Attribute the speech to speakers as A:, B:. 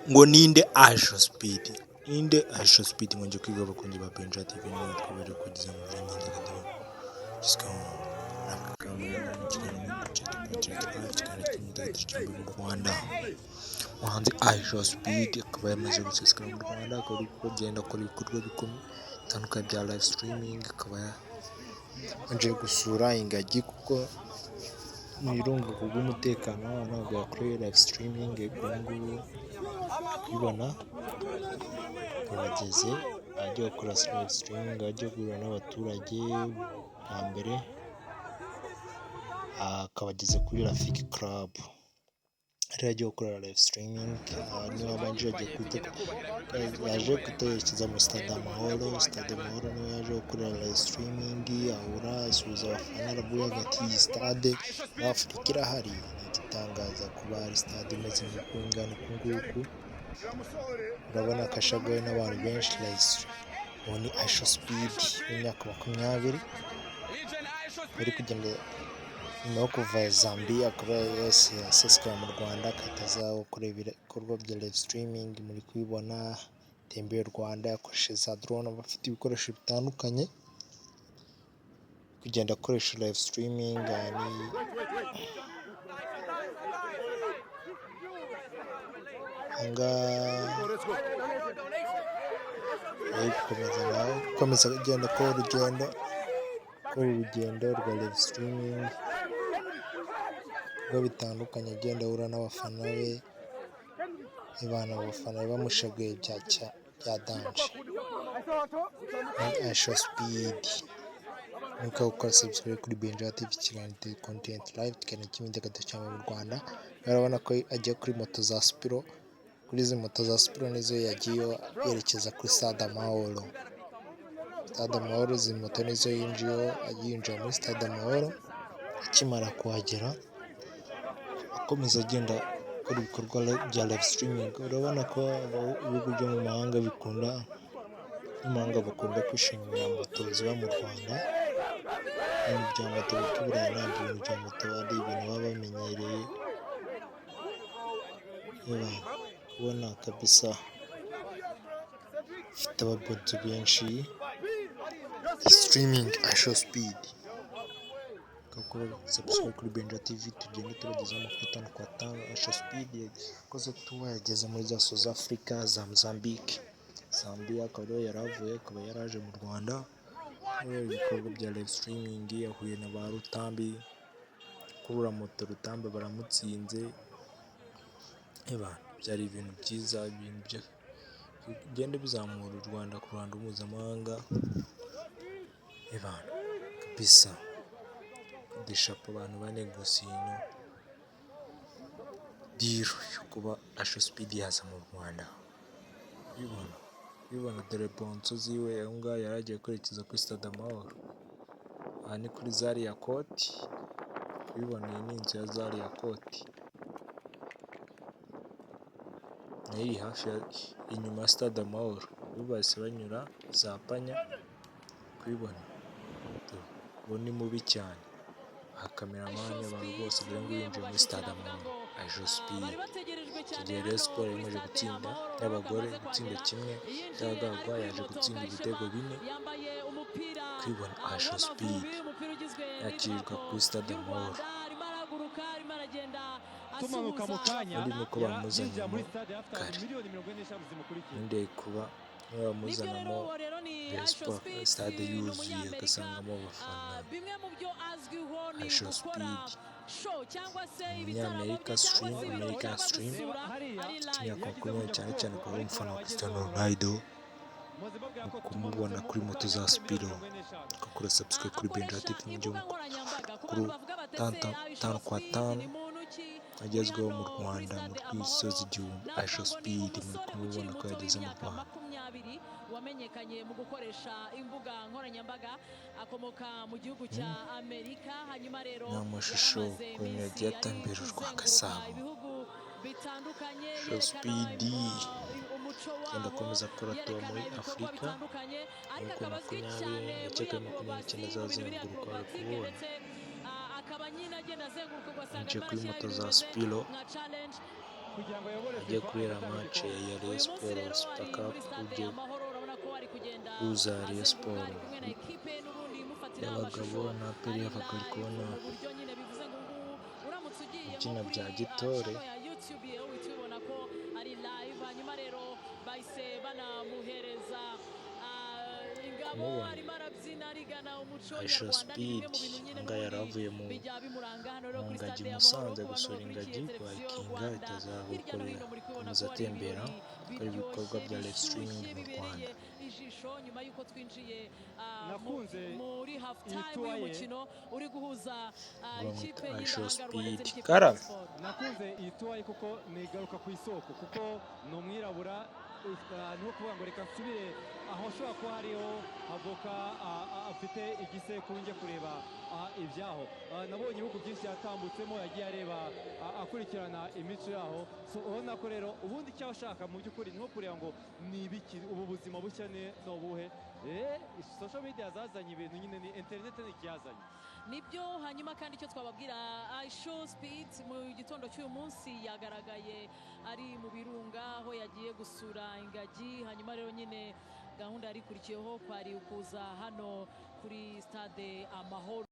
A: ngo ninde Asho Speed mwongeye kwiga abakunzi ba Benja TV n'aho twabaje kugeza mu myidagaduro gisikaho nakamera n'ikiganiro cy'imyidagaduro mu Rwanda. Umuhanzi Asho Speed akaba yamaze guseseka mu Rwanda, akaba ari kugenda akora ibikorwa bitandukanye bya live streaming, akaba yaje gusura ingagi kuko mu birunga kubw'umutekano ntabwo yakoreye live streaming. Ubungubu kubibona abageze ajya gukora live streaming, ajya guhura n'abaturage bwa mbere, akaba ageze kuri Rafiki Club ari ajya gukora live streaming. Niba abanje yaje kutekereza muri Stade Amahoro niwe yaje gukorera live streaming, ahura asuhuza abafana arabwira ati iyi stade Afurika irahari. Ni igitangaza kuba hari stade imeze nk'uku nguku, urabona ko ashagawe n'abantu benshi. Uwo ni Asho Speed w'imyaka 20 ari kugenda nyuma yo kuva Zambia, akaba yasesekaye mu Rwanda akataza gukora ibikorwa bya live streaming. Muri kubibona tembeye u Rwanda yakoresheje za drone, abafite ibikoresho bitandukanye kugenda akoresha live streaming. Komeza agenda akora urugendo rwa live streaming rwo bitandukanye, agenda ahura n'abafana be, abafana be bamushagaye bya danje. Asho Speed nuko gukora subscribe kuri Benja TV kiganiro content live kiganiro cy'imyidagaduro cyane mu Rwanda. Urabona ko ajya kuri moto za Spiro, kuri izi moto za Spiro nizo yagiye yerekeza kuri Stade Amahoro. Izi moto nizo yinjira muri Stade Amahoro. Akimara kuhagera akomeza agenda akora ibikorwa bya live streaming. Urabona ko ibihugu byo mu mahanga bakunda kwishimira moto ziba mu Rwanda. Ibintu bya moto by'Uburayi ntabwo ibintu bya moto ari ibintu baba bamenyereye. Ubona kabisa ufite abakunzi benshi streaming Asho Speed. Kakora subscribe kuri Benja TV, tugende tubagezaho amakuru 5 kwa 5. Asho Speed yakoze tuba yageze muri za South Africa, za Mozambique, Zambia, akaba yaravuye, akaba yaraje mu Rwanda ibikorwa bya live streaming. Yahuye na ba Rutambi, kubura moto Rutambi baramutsinze. Byari ibintu byiza, ibintu bigenda bizamura u Rwanda ku ruhando mpuzamahanga. Kabisa deshapo abantu banegosiye diro yo kuba Asho Speed yaza mu Rwanda. Bibona dore bonso ziwe aho ngaho yaragiye kwerekeza kuri Stade Amahoro. Aha ni kuri Zaria Court, bibona iyi ni inzu ya Zaria Court nayo iri hafi inyuma ya Stade Amahoro. Bahise banyura za Panya kubibona. Ubu ni mubi cyane akameramani abantu bose kugira ngo yinjire muri Stade Amahoro. Asho Speed kigiye Rayon Sports imaze gutsinda y'abagore gutsinda kimwe, Byagagwa yaje gutsinda ibitego 4. Kwibona Asho Speed yakirirwa kuri Stade Amahoro.
B: Tumanuka mu kanya
A: nuko bamuzanyemo kare ndeye kuba bamuzanamo Rayon Sports stade yuzuye agasangamo abafana. Asho Speed America stream imyaka 20 cyane akaba ari umufana wa Cristiano Ronaldo. Kumubona kuri moto za Spiro, gukora subscribe kuri Benja TV kuri 5 kwa 5 agezweho mu Rwanda mu rw'isozi igihumbi. Asho Speed muri kumubona ko yageze mu Rwanda.
C: Wamenyekanye mu gukoresha imbuga nkoranyambaga, akomoka mu gihugu cya Amerika. Hanyuma rero
A: n'amashusho ukuntu yagiye atambirirwa Gasabo. Asho Speed genda akomeza akora tuba muri Afurika ariko 20 ndakeka 29 zazenguruka ari kubona. Nje kuri moto za Spiro
B: kugira ngo ayobore
A: agiye
B: FIFA
A: kubera
B: agatanga
A: match
B: igikombe.
A: ya Rayon
C: uyu munsi
A: Sport
C: rero
A: Super
C: ari
A: Cup
C: muri stade
A: ugiye
C: Amahoro urabona ko ari kugenda
A: guhuza Rayon
C: azenguruka
A: Sport
C: ari kumwe na ekipe n'ubundi imufatira
A: y'abagabo
C: amashusho
A: na
C: ari
A: PRF akaba ari
C: live
A: kubona
C: mu buryo nyine bivuze ngo ubu uramutse ugiye nko
A: ibyina
C: kuri
A: bya Gitore.
C: channel ya YouTube yewe uhita ubibona ko ari live. Hanyuma rero bahise banamuhereza ingabo
A: kumubona
C: arimo arabyina arigana umuco
A: Aisha
C: nyarwanda ni bimwe
A: Speed
C: mu bintu nyine
A: anga yari
C: n'ubundi
A: avuye mu
C: bijya bimuranga hano rero kuri
A: ngagi
C: stade
A: Musanze
C: y'Amahoro ku bantu
A: gusura
C: bakurikiye
A: ingagi
C: televiziyo
A: bayikinga
C: Rwanda hirya no hino muri kubibona ko
A: akomeza
C: hari
A: atembera
C: ibirori
A: akora ibikorwa
C: biryoshye
A: bya live streaming
C: bishyushye
A: mu
C: bibereye
A: Rwanda.
C: ijisho nyuma y'uko twinjiye
B: Nakunze
C: muri half
B: iyi
C: time
B: tour ye.
C: y'umukino uri guhuza ikipe
A: Aisha
C: y'indahangarwa ndetse
A: Speed
C: n'ikipe
A: kara
C: ya Sport.
B: nakunze iyi tuwayi kuko nigaruka ku isoko kuko ni umwirabura ni nko kuvuga ngo reka nsubire aho ashobora kuba hariho avoka afite igisekuru njye kureba ibyaho. Nabonye ibihugu byinshi yatambutsemo yagiye areba akurikirana imico yaho, so ubona ko rero ubundi icyo ashaka mu by'ukuri ni nko kureba ngo ni ibiki ubu buzima bushya ni ubuhe. Social media yazazanye ibintu nyine, ni interineti ni ikiyazanye
C: nibyo. Hanyuma kandi icyo twababwira Aisha Speed mu gitondo cy'uyu munsi yagaragaye ari mu birunga aho yagiye gusura ingagi. Hanyuma rero nyine gahunda yari ikurikiyeho kwari ukuza hano kuri stade Amahoro.